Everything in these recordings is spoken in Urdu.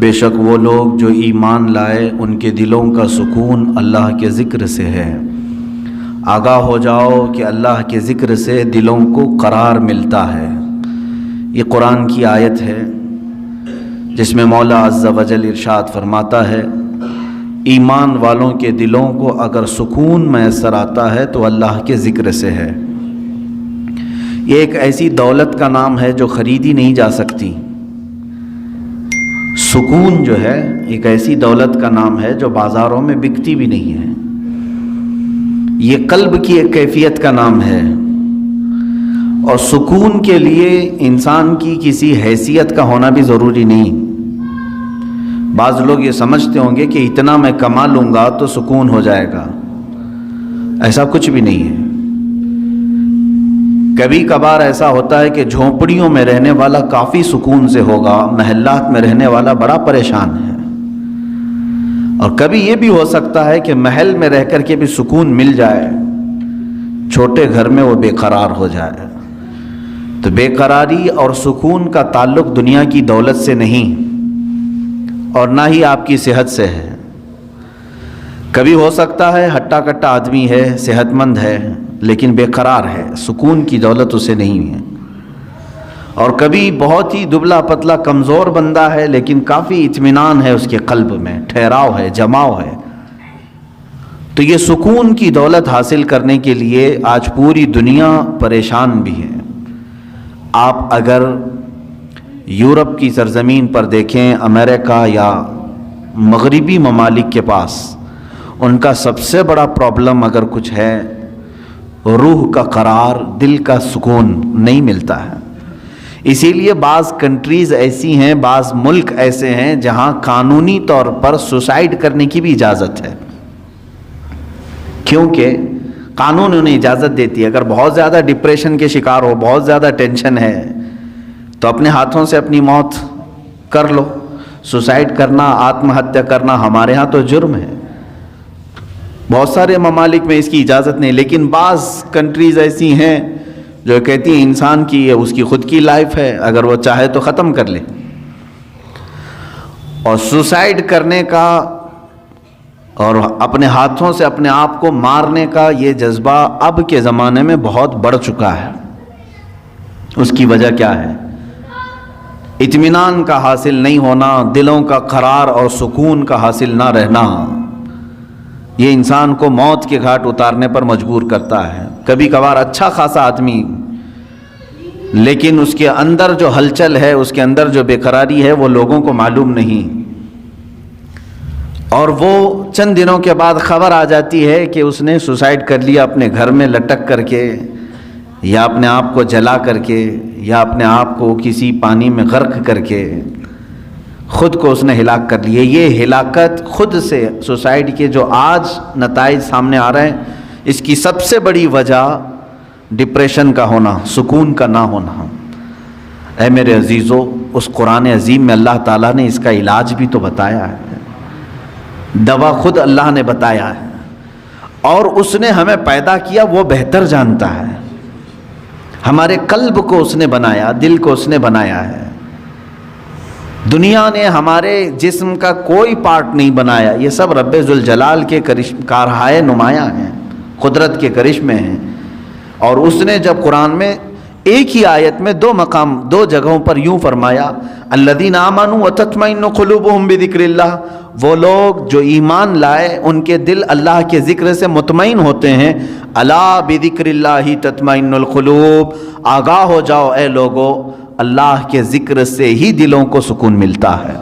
بے شک وہ لوگ جو ایمان لائے ان کے دلوں کا سکون اللہ کے ذکر سے ہے۔ آگاہ ہو جاؤ کہ اللہ کے ذکر سے دلوں کو قرار ملتا ہے۔ یہ قرآن کی آیت ہے جس میں مولا عز و جل ارشاد فرماتا ہے ایمان والوں کے دلوں کو اگر سکون میسر آتا ہے تو اللہ کے ذکر سے ہے۔ یہ ایک ایسی دولت کا نام ہے جو خریدی نہیں جا سکتی۔ سکون جو ہے ایک ایسی دولت کا نام ہے جو بازاروں میں بکتی بھی نہیں ہے۔ یہ قلب کی ایک کیفیت کا نام ہے، اور سکون کے لیے انسان کی کسی حیثیت کا ہونا بھی ضروری نہیں۔ بعض لوگ یہ سمجھتے ہوں گے کہ اتنا میں کما لوں گا تو سکون ہو جائے گا، ایسا کچھ بھی نہیں ہے۔ کبھی کبھار ایسا ہوتا ہے کہ جھونپڑیوں میں رہنے والا کافی سکون سے ہوگا، محلات میں رہنے والا بڑا پریشان ہے، اور کبھی یہ بھی ہو سکتا ہے کہ محل میں رہ کر کے بھی سکون مل جائے، چھوٹے گھر میں وہ بے قرار ہو جائے۔ تو بے قراری اور سکون کا تعلق دنیا کی دولت سے نہیں، اور نہ ہی آپ کی صحت سے ہے۔ کبھی ہو سکتا ہے ہٹا کٹا آدمی ہے، صحت مند ہے، لیکن بے قرار ہے، سکون کی دولت اسے نہیں ہے۔ اور کبھی بہت ہی دبلا پتلا کمزور بندہ ہے، لیکن کافی اطمینان ہے اس کے قلب میں، ٹھہراؤ ہے، جماؤ ہے۔ تو یہ سکون کی دولت حاصل کرنے کے لیے آج پوری دنیا پریشان بھی ہے۔ آپ اگر یورپ کی سرزمین پر دیکھیں، امریکہ یا مغربی ممالک کے پاس ان کا سب سے بڑا پرابلم اگر کچھ ہے، روح کا قرار، دل کا سکون نہیں ملتا ہے۔ اسی لیے بعض کنٹریز ایسی ہیں، بعض ملک ایسے ہیں جہاں قانونی طور پر سوسائیڈ کرنے کی بھی اجازت ہے، کیونکہ قانون انہیں اجازت دیتی ہے۔ اگر بہت زیادہ ڈپریشن کے شکار ہو، بہت زیادہ ٹینشن ہے، تو اپنے ہاتھوں سے اپنی موت کر لو۔ سوسائیڈ کرنا، آتم ہتیا کرنا ہمارے ہاں تو جرم ہے، بہت سارے ممالک میں اس کی اجازت نہیں، لیکن بعض کنٹریز ایسی ہیں جو کہتی ہیں انسان کی اس کی خود کی لائف ہے، اگر وہ چاہے تو ختم کر لے۔ اور سوسائیڈ کرنے کا اور اپنے ہاتھوں سے اپنے آپ کو مارنے کا یہ جذبہ اب کے زمانے میں بہت بڑھ چکا ہے۔ اس کی وجہ کیا ہے؟ اطمینان کا حاصل نہیں ہونا، دلوں کا قرار اور سکون کا حاصل نہ رہنا، یہ انسان کو موت کے گھاٹ اتارنے پر مجبور کرتا ہے۔ کبھی کبھار اچھا خاصا آدمی، لیکن اس کے اندر جو ہلچل ہے، اس کے اندر جو بے قراری ہے، وہ لوگوں کو معلوم نہیں، اور وہ چند دنوں کے بعد خبر آ جاتی ہے کہ اس نے سوسائیڈ کر لیا، اپنے گھر میں لٹک کر کے، یا اپنے آپ کو جلا کر کے، یا اپنے آپ کو کسی پانی میں غرق کر کے خود کو اس نے ہلاک کر لیے۔ یہ ہلاکت خود سے سوسائڈ کے جو آج نتائج سامنے آ رہے ہیں، اس کی سب سے بڑی وجہ ڈپریشن کا ہونا، سکون کا نہ ہونا۔ اے میرے عزیزو، اس قرآن عظیم میں اللہ تعالیٰ نے اس کا علاج بھی تو بتایا ہے، دوا خود اللہ نے بتایا ہے، اور اس نے ہمیں پیدا کیا، وہ بہتر جانتا ہے۔ ہمارے قلب کو اس نے بنایا، دل کو اس نے بنایا ہے۔ دنیا نے ہمارے جسم کا کوئی پارٹ نہیں بنایا، یہ سب رب ذوالجلال کے کارہائے نمایاں ہیں، قدرت کے کرشمے ہیں۔ اور اس نے جب قرآن میں ایک ہی آیت میں دو جگہوں پر یوں فرمایا، الذین آمنوا وتطمئن قلوبهم بذکر اللہ، وہ لوگ جو ایمان لائے ان کے دل اللہ کے ذکر سے مطمئن ہوتے ہیں۔ الا بذکر اللہ تطمئن القلوب، آگاہ ہو جاؤ اے لوگو، اللہ کے ذکر سے ہی دلوں کو سکون ملتا ہے۔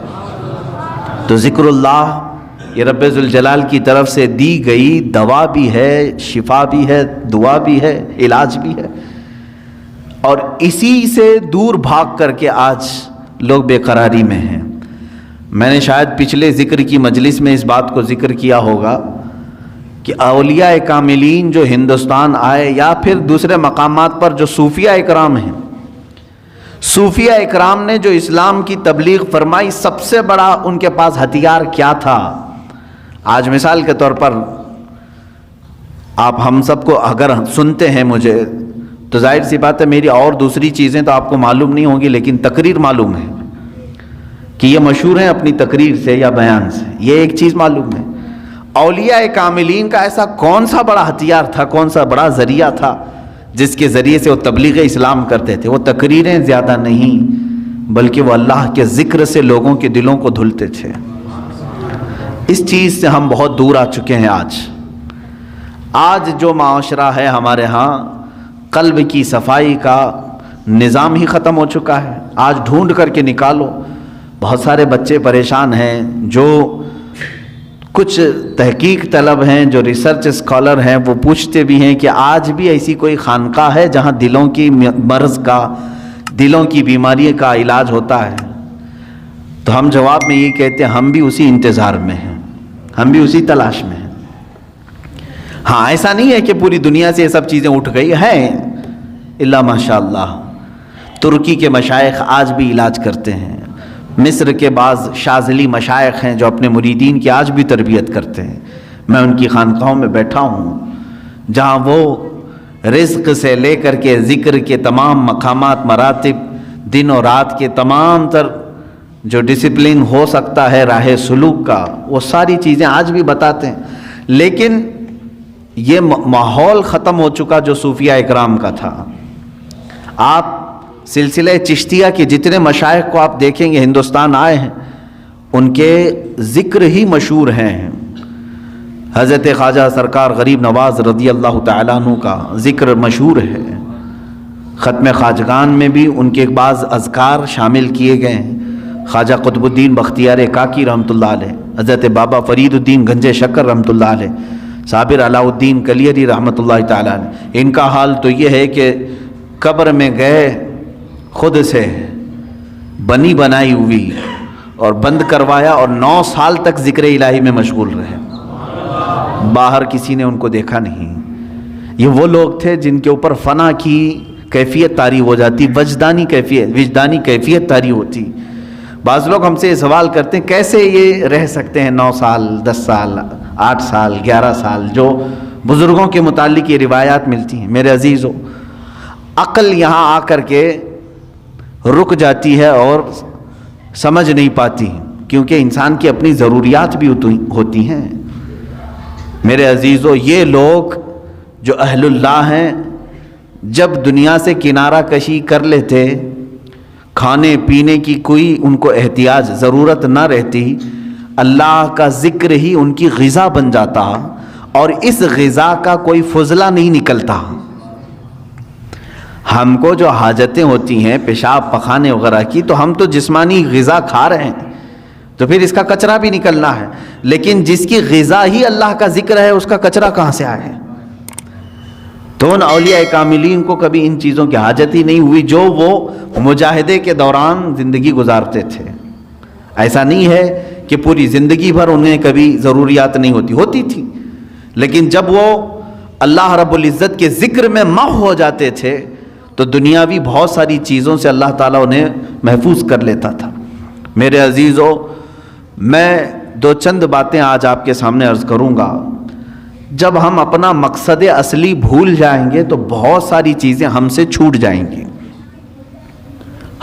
تو ذکر اللہ یہ رب ذوالجلال کی طرف سے دی گئی دوا بھی ہے، شفا بھی ہے، دعا بھی ہے، علاج بھی ہے، اور اسی سے دور بھاگ کر کے آج لوگ بے قراری میں ہیں۔ میں نے شاید پچھلے ذکر کی مجلس میں اس بات کو ذکر کیا ہوگا کہ اولیاء کاملین جو ہندوستان آئے، یا پھر دوسرے مقامات پر جو صوفیہ اکرام ہیں، صوفیہ اکرام نے جو اسلام کی تبلیغ فرمائی، سب سے بڑا ان کے پاس ہتھیار کیا تھا؟ آج مثال کے طور پر آپ ہم سب کو اگر سنتے ہیں مجھے، تو ظاہر سی بات ہے میری اور دوسری چیزیں تو آپ کو معلوم نہیں ہوں گی، لیکن تقریر معلوم ہے کہ یہ مشہور ہیں اپنی تقریر سے یا بیان سے. یہ ایک چیز معلوم ہے، اولیاء کاملین کا ایسا کون سا بڑا ہتھیار تھا، کون سا بڑا ذریعہ تھا جس کے ذریعے سے وہ تبلیغ اسلام کرتے تھے؟ وہ تقریریں زیادہ نہیں، بلکہ وہ اللہ کے ذکر سے لوگوں کے دلوں کو دھلتے تھے. اس چیز سے ہم بہت دور آ چکے ہیں. آج جو معاشرہ ہے ہمارے ہاں، قلب کی صفائی کا نظام ہی ختم ہو چکا ہے. آج ڈھونڈ کر کے نکالو، بہت سارے بچے پریشان ہیں جو کچھ تحقیق طلب ہیں، جو ریسرچ اسکالر ہیں، وہ پوچھتے بھی ہیں کہ آج بھی ایسی کوئی خانقاہ ہے جہاں دلوں کی مرض کا، دلوں کی بیماری کا علاج ہوتا ہے؟ تو ہم جواب میں یہ کہتے ہیں ہم بھی اسی انتظار میں ہیں، ہم بھی اسی تلاش میں ہیں. ہاں، ایسا نہیں ہے کہ پوری دنیا سے یہ سب چیزیں اٹھ گئی ہیں، اللہ ماشاء اللہ. ترکی کے مشائخ آج بھی علاج کرتے ہیں، مصر کے بعض شاذلی مشائخ ہیں جو اپنے مریدین کی آج بھی تربیت کرتے ہیں. میں ان کی خانقاہوں میں بیٹھا ہوں جہاں وہ رزق سے لے کر کے ذکر کے تمام مقامات، مراتب، دن اور رات کے تمام تر جو ڈسپلن ہو سکتا ہے راہ سلوک کا، وہ ساری چیزیں آج بھی بتاتے ہیں. لیکن یہ ماحول ختم ہو چکا جو صوفیہ اکرام کا تھا. آپ سلسلہ چشتیہ کے جتنے مشائخ کو آپ دیکھیں گے ہندوستان آئے ہیں، ان کے ذکر ہی مشہور ہیں. حضرت خواجہ سرکار غریب نواز رضی اللہ تعالیٰ عنہ کا ذکر مشہور ہے. ختم خواجگان میں بھی ان کے بعض اذکار شامل کیے گئے ہیں. خواجہ قطب الدین بختیار کاکی رحمۃ اللہ علیہ، حضرت بابا فرید الدین گنج شکر رحمۃ اللہ علیہ، صابر علاء الدین کلیری رحمۃ اللہ تعالیٰ علیہ. ان کا حال تو یہ ہے کہ قبر میں گئے، خود سے بنی بنائی ہوئی اور بند کروایا، اور 9 سال تک ذکر الہی میں مشغول رہے. باہر کسی نے ان کو دیکھا نہیں. یہ وہ لوگ تھے جن کے اوپر فنا کی کیفیت طاری ہو جاتی، وجدانی کیفیت طاری ہوتی. بعض لوگ ہم سے یہ سوال کرتے ہیں کیسے یہ رہ سکتے ہیں 9 سال 10 سال 8 سال 11 سال، جو بزرگوں کے متعلق یہ روایات ملتی ہیں. میرے عزیزو، عقل یہاں آ کر کے رک جاتی ہے اور سمجھ نہیں پاتی، کیونکہ انسان کی اپنی ضروریات بھی ہوتی ہیں. میرے عزیزو، یہ لوگ جو اہل اللہ ہیں، جب دنیا سے کنارہ کشی کر لیتے، کھانے پینے کی کوئی ان کو احتیاج ضرورت نہ رہتی، اللہ کا ذکر ہی ان کی غذا بن جاتا، اور اس غذا کا کوئی فضلہ نہیں نکلتا. ہم کو جو حاجتیں ہوتی ہیں پیشاب پخانے وغیرہ کی، تو ہم تو جسمانی غذا کھا رہے ہیں، تو پھر اس کا کچرا بھی نکلنا ہے. لیکن جس کی غذا ہی اللہ کا ذکر ہے، اس کا کچرا کہاں سے آئے؟ تو ان اولیاء کاملین کو کبھی ان چیزوں کی حاجت ہی نہیں ہوئی جو وہ مجاہدے کے دوران زندگی گزارتے تھے. ایسا نہیں ہے کہ پوری زندگی بھر انہیں کبھی ضروریات نہیں ہوتی تھی، لیکن جب وہ اللہ رب العزت کے ذکر میں محو ہو جاتے تھے تو دنیاوی بہت ساری چیزوں سے اللہ تعالیٰ انہیں محفوظ کر لیتا تھا. میرے عزیزو، میں 2 چند باتیں آج آپ کے سامنے عرض کروں گا. جب ہم اپنا مقصد اصلی بھول جائیں گے تو بہت ساری چیزیں ہم سے چھوٹ جائیں گی.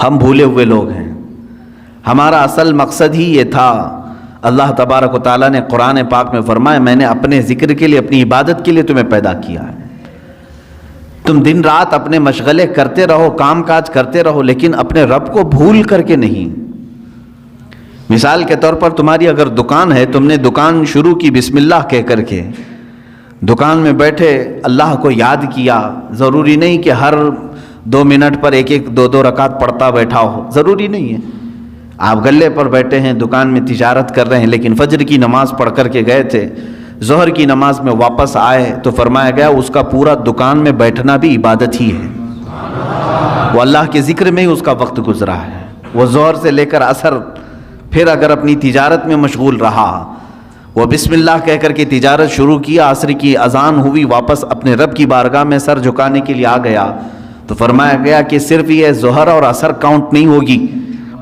ہم بھولے ہوئے لوگ ہیں. ہمارا اصل مقصد ہی یہ تھا. اللہ تبارک و تعالیٰ نے قرآن پاک میں فرمایا، میں نے اپنے ذکر کے لیے، اپنی عبادت کے لیے تمہیں پیدا کیا ہے. تم دن رات اپنے مشغلے کرتے رہو، کام کاج کرتے رہو، لیکن اپنے رب کو بھول کر کے نہیں. مثال کے طور پر تمہاری اگر دکان ہے، تم نے دکان شروع کی بسم اللہ کہہ کر کے، دکان میں بیٹھے اللہ کو یاد کیا. ضروری نہیں کہ ہر 2 منٹ پر 1-2 رکعت پڑھتا بیٹھا ہو، ضروری نہیں ہے. آپ گلے پر بیٹھے ہیں، دکان میں تجارت کر رہے ہیں، لیکن فجر کی نماز پڑھ کر کے گئے تھے، ظہر کی نماز میں واپس آئے تو فرمایا گیا اس کا پورا دکان میں بیٹھنا بھی عبادت ہی ہے. وہ اللہ کے ذکر میں ہی اس کا وقت گزرا ہے. وہ ظہر سے لے کر عصر پھر اگر اپنی تجارت میں مشغول رہا، وہ بسم اللہ کہہ کر کے تجارت شروع کیا، عصر کی اذان ہوئی، واپس اپنے رب کی بارگاہ میں سر جھکانے کے لیے آ گیا تو فرمایا گیا کہ صرف یہ ظہر اور عصر کاؤنٹ نہیں ہوگی،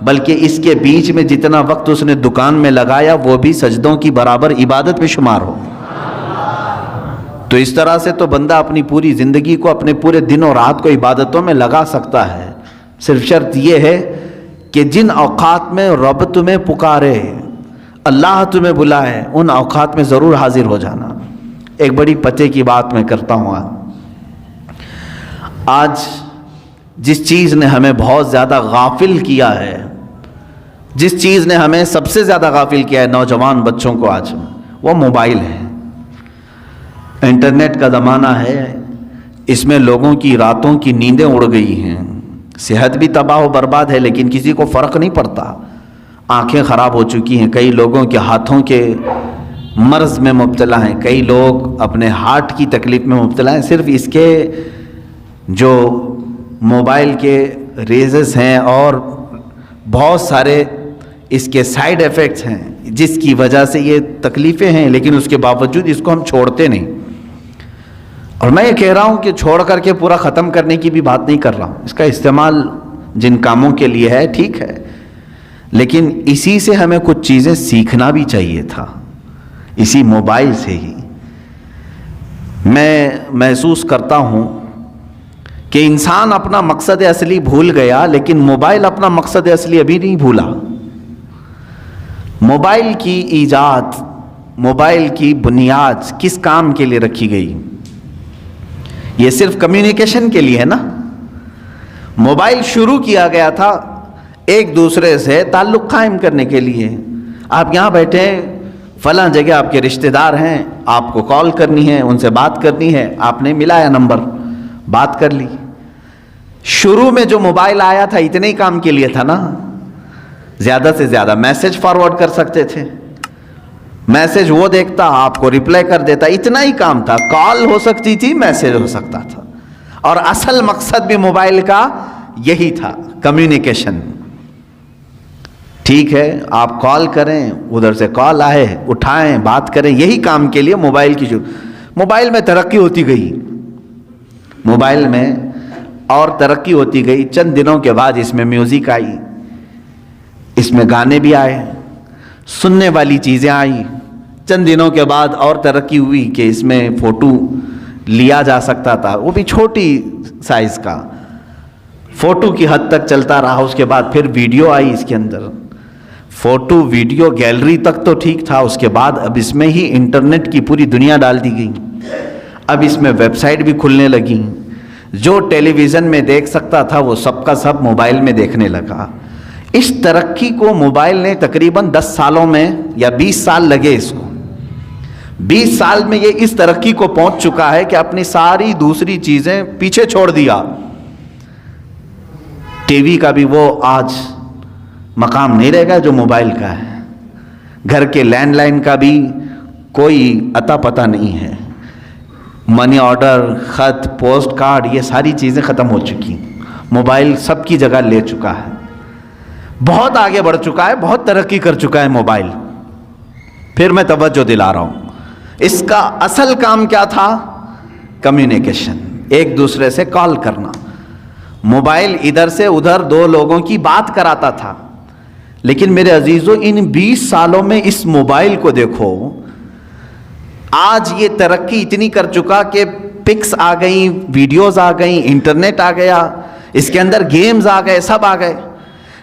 بلکہ اس کے بیچ میں جتنا وقت اس نے دکان میں لگایا وہ بھی سجدوں کی برابر عبادت میں شمار ہو. تو اس طرح سے تو بندہ اپنی پوری زندگی کو، اپنے پورے دن اور رات کو عبادتوں میں لگا سکتا ہے. صرف شرط یہ ہے کہ جن اوقات میں رب تمہیں پکارے، اللہ تمہیں بلائے، ان اوقات میں ضرور حاضر ہو جانا۔ ایک بڑی پتے کی بات میں کرتا ہوں۔ آج جس چیز نے ہمیں بہت زیادہ غافل کیا ہے، جس چیز نے ہمیں سب سے زیادہ غافل کیا ہے نوجوان بچوں کو آج، وہ موبائل ہے۔ انٹرنیٹ کا زمانہ ہے، اس میں لوگوں کی راتوں کی نیندیں اڑ گئی ہیں، صحت بھی تباہ و برباد ہے، لیکن کسی کو فرق نہیں پڑتا۔ آنکھیں خراب ہو چکی ہیں، کئی لوگوں کے ہاتھوں کے مرض میں مبتلا ہیں، کئی لوگ اپنے ہارٹ کی تکلیف میں مبتلا ہیں، صرف اس کے جو موبائل کے ریزز ہیں اور بہت سارے اس کے سائیڈ ایفیکٹس ہیں جس کی وجہ سے یہ تکلیفیں ہیں، لیکن اس کے باوجود اس کو ہم چھوڑتے نہیں۔ اور میں یہ کہہ رہا ہوں کہ چھوڑ کر کے پورا ختم کرنے کی بھی بات نہیں کر رہا ہوں، اس کا استعمال جن کاموں کے لیے ہے ٹھیک ہے، لیکن اسی سے ہمیں کچھ چیزیں سیکھنا بھی چاہیے تھا، اسی موبائل سے ہی۔ میں محسوس کرتا ہوں کہ انسان اپنا مقصد اصلی بھول گیا، لیکن موبائل اپنا مقصد اصلی ابھی نہیں بھولا۔ موبائل کی ایجاد، موبائل کی بنیاد کس کام کے لیے رکھی گئی؟ یہ صرف کمیونیکیشن کے لیے ہے نا۔ موبائل شروع کیا گیا تھا ایک دوسرے سے تعلق قائم کرنے کے لیے۔ آپ یہاں بیٹھے ہیں، فلاں جگہ آپ کے رشتہ دار ہیں، آپ کو کال کرنی ہے، ان سے بات کرنی ہے، آپ نے ملایا نمبر، بات کر لی۔ شروع میں جو موبائل آیا تھا اتنے ہی کام کے لیے تھا نا، زیادہ سے زیادہ میسج فارورڈ کر سکتے تھے، میسج وہ دیکھتا، آپ کو ریپلائی کر دیتا، اتنا ہی کام تھا۔ کال ہو سکتی تھی، میسج ہو سکتا تھا، اور اصل مقصد بھی موبائل کا یہی تھا، کمیونیکیشن۔ ٹھیک ہے، آپ کال کریں، ادھر سے کال آئے، اٹھائیں، بات کریں، یہی کام کے لیے موبائل کی موبائل میں ترقی ہوتی گئی، موبائل میں اور ترقی ہوتی گئی۔ چند دنوں کے بعد اس میں میوزک آئی، اس میں گانے بھی آئے، سننے والی چیزیں آئیں۔ چند دنوں کے بعد اور ترقی ہوئی کہ اس میں فوٹو لیا جا سکتا تھا، وہ بھی چھوٹی سائز کا، فوٹو کی حد تک چلتا رہا۔ اس کے بعد پھر ویڈیو آئی اس کے اندر، فوٹو ویڈیو گیلری تک تو ٹھیک تھا، اس کے بعد اب اس میں ہی انٹرنیٹ کی پوری دنیا ڈال دی گئی۔ اب اس میں ویب سائٹ بھی کھلنے لگی، جو ٹیلی ویژن میں دیکھ سکتا تھا وہ سب کا سب موبائل میں دیکھنے لگا۔ اس ترقی کو موبائل نے تقریباً 10 سالوں میں یا 20 سال لگے اس کو، 20 سال میں یہ اس ترقی کو پہنچ چکا ہے کہ اپنی ساری دوسری چیزیں پیچھے چھوڑ دیا۔ ٹی وی کا بھی وہ آج مقام نہیں رہے گا جو موبائل کا ہے، گھر کے لینڈ لائن کا بھی کوئی اتا پتہ نہیں ہے، منی آرڈر، خط، پوسٹ کارڈ، یہ ساری چیزیں ختم ہو چکی، موبائل سب کی جگہ لے چکا ہے، بہت آگے بڑھ چکا ہے، بہت ترقی کر چکا ہے موبائل۔ پھر میں توجہ دلا رہا ہوں، اس کا اصل کام کیا تھا؟ کمیونیکیشن، ایک دوسرے سے کال کرنا۔ موبائل ادھر سے ادھر دو لوگوں کی بات کراتا تھا، لیکن میرے عزیزو ان 20 سالوں میں اس موبائل کو دیکھو، آج یہ ترقی اتنی کر چکا کہ پکس آ گئیں، ویڈیوز آ گئیں، انٹرنیٹ آ گیا، اس کے اندر گیمز آ گئے، سب آ گئے،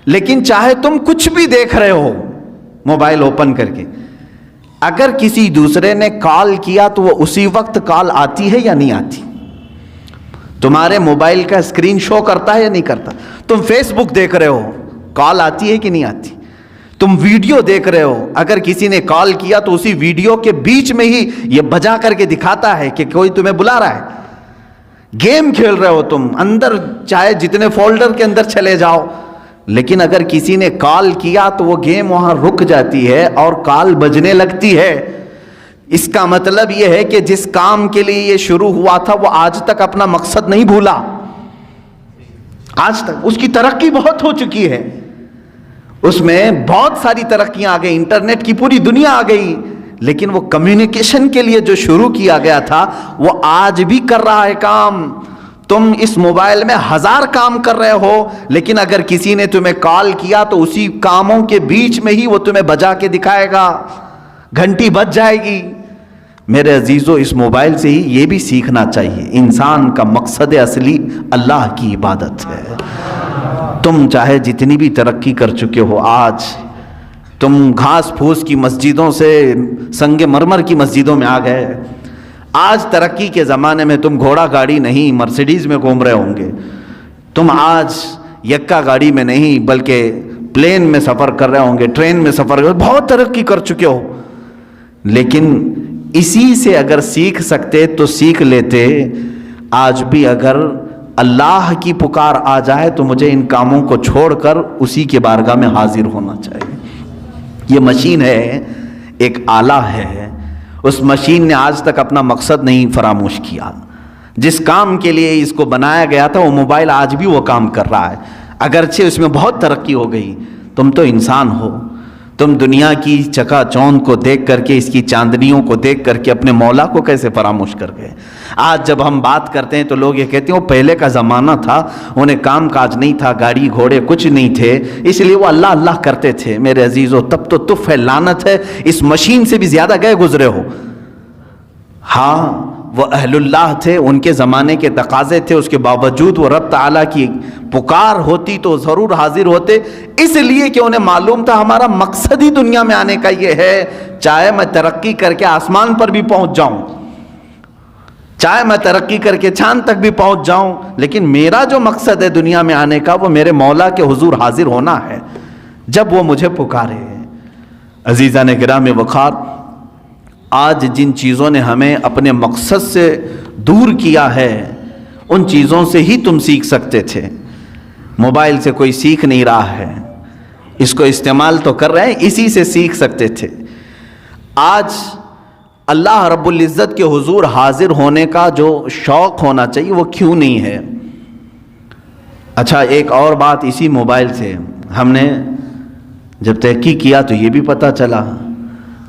لیکن چاہے تم کچھ بھی دیکھ رہے ہو موبائل اوپن کر کے، اگر کسی دوسرے نے کال کیا تو وہ اسی وقت کال آتی ہے یا نہیں آتی؟ تمہارے موبائل کا اسکرین شو کرتا ہے یا نہیں کرتا؟ تم فیس بک دیکھ رہے ہو، کال آتی ہے کہ نہیں آتی؟ تم ویڈیو دیکھ رہے ہو، اگر کسی نے کال کیا تو اسی ویڈیو کے بیچ میں ہی یہ بجا کر کے دکھاتا ہے کہ کوئی تمہیں بلا رہا ہے۔ گیم کھیل رہے ہو تم، اندر چاہے جتنے فولڈر کے اندر چلے جاؤ، لیکن اگر کسی نے کال کیا تو وہ گیم وہاں رک جاتی ہے اور کال بجنے لگتی ہے۔ اس کا مطلب یہ ہے کہ جس کام کے لیے یہ شروع ہوا تھا وہ آج تک اپنا مقصد نہیں بھولا، آج تک اس کی ترقی بہت ہو چکی ہے، اس میں بہت ساری ترقیاں آ گئی، انٹرنیٹ کی پوری دنیا آ گئی، لیکن وہ کمیونیکیشن کے لیے جو شروع کیا گیا تھا وہ آج بھی کر رہا ہے کام۔ تم اس موبائل میں 1000 کام کر رہے ہو، لیکن اگر کسی نے تمہیں کال کیا تو اسی کاموں کے بیچ میں ہی وہ تمہیں بجا کے دکھائے گا، گھنٹی بج جائے گی۔ میرے عزیزو اس موبائل سے ہی یہ بھی سیکھنا چاہیے، انسان کا مقصد اصلی اللہ کی عبادت ہے۔ تم چاہے جتنی بھی ترقی کر چکے ہو، آج تم گھاس پھوس کی مسجدوں سے سنگ مرمر کی مسجدوں میں آ گئے. آج ترقی کے زمانے میں تم گھوڑا گاڑی نہیں مرسیڈیز میں گھوم رہے ہوں گے، تم آج یکا گاڑی میں نہیں بلکہ پلین میں سفر کر رہے ہوں گے، ٹرین میں سفر کر رہے ہوں گے، بہت ترقی کر چکے ہو. لیکن اسی سے اگر سیکھ سکتے تو سیکھ لیتے. آج بھی اگر اللہ کی پکار آ جائے تو مجھے ان کاموں کو چھوڑ کر اسی کے بارگاہ میں حاضر ہونا چاہیے. یہ مشین ہے، ایک آلہ ہے، اس مشین نے آج تک اپنا مقصد نہیں فراموش کیا. جس کام کے لیے اس کو بنایا گیا تھا وہ موبائل آج بھی وہ کام کر رہا ہے، اگرچہ اس میں بہت ترقی ہو گئی. تم تو انسان ہو، تم دنیا کی چکا چوند کو دیکھ کر کے، اس کی چاندنیوں کو دیکھ کر کے اپنے مولا کو کیسے فراموش کر گئے. آج جب ہم بات کرتے ہیں تو لوگ یہ کہتے ہیں وہ پہلے کا زمانہ تھا، انہیں کام کاج نہیں تھا، گاڑی گھوڑے کچھ نہیں تھے، اس لیے وہ اللہ اللہ کرتے تھے. میرے عزیزو، تب تو تف ہے، لعنت ہے، اس مشین سے بھی زیادہ گئے گزرے ہو. ہاں وہ اہل اللہ تھے، ان کے زمانے کے تقاضے تھے، اس کے باوجود وہ رب تعالیٰ کی پکار ہوتی تو ضرور حاضر ہوتے، اس لیے کہ انہیں معلوم تھا ہمارا مقصد ہی دنیا میں آنے کا یہ ہے. چاہے میں ترقی کر کے آسمان پر بھی پہنچ جاؤں، چاہے میں ترقی کر کے چاند تک بھی پہنچ جاؤں، لیکن میرا جو مقصد ہے دنیا میں آنے کا وہ میرے مولا کے حضور حاضر ہونا ہے جب وہ مجھے پکارے. عزیزان کرام وقار، آج جن چیزوں نے ہمیں اپنے مقصد سے دور کیا ہے ان چیزوں سے ہی تم سیکھ سکتے تھے. موبائل سے کوئی سیکھ نہیں رہا ہے، اس کو استعمال تو کر رہے ہیں، اسی سے سیکھ سکتے تھے. آج اللہ رب العزت کے حضور حاضر ہونے کا جو شوق ہونا چاہیے وہ کیوں نہیں ہے؟ اچھا، ایک اور بات اسی موبائل سے ہم نے جب تحقیق کیا تو یہ بھی پتہ چلا،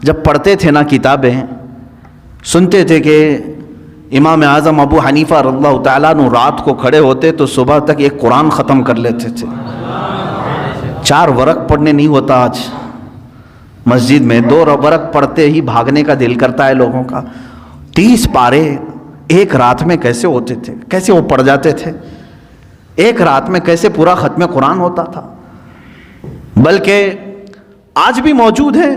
جب پڑھتے تھے نا کتابیں، سنتے تھے کہ امام اعظم ابو حنیفہ رضی اللہ تعالیٰ عنہ رات کو کھڑے ہوتے تو صبح تک ایک قرآن ختم کر لیتے تھے. 4 ورق پڑھنے نہیں ہوتا آج مسجد میں، 2 ورق پڑھتے ہی بھاگنے کا دل کرتا ہے لوگوں کا. 30 پارے ایک رات میں کیسے ہوتے تھے، کیسے وہ پڑھ جاتے تھے، ایک رات میں کیسے پورا ختم قرآن ہوتا تھا. بلکہ آج بھی موجود ہے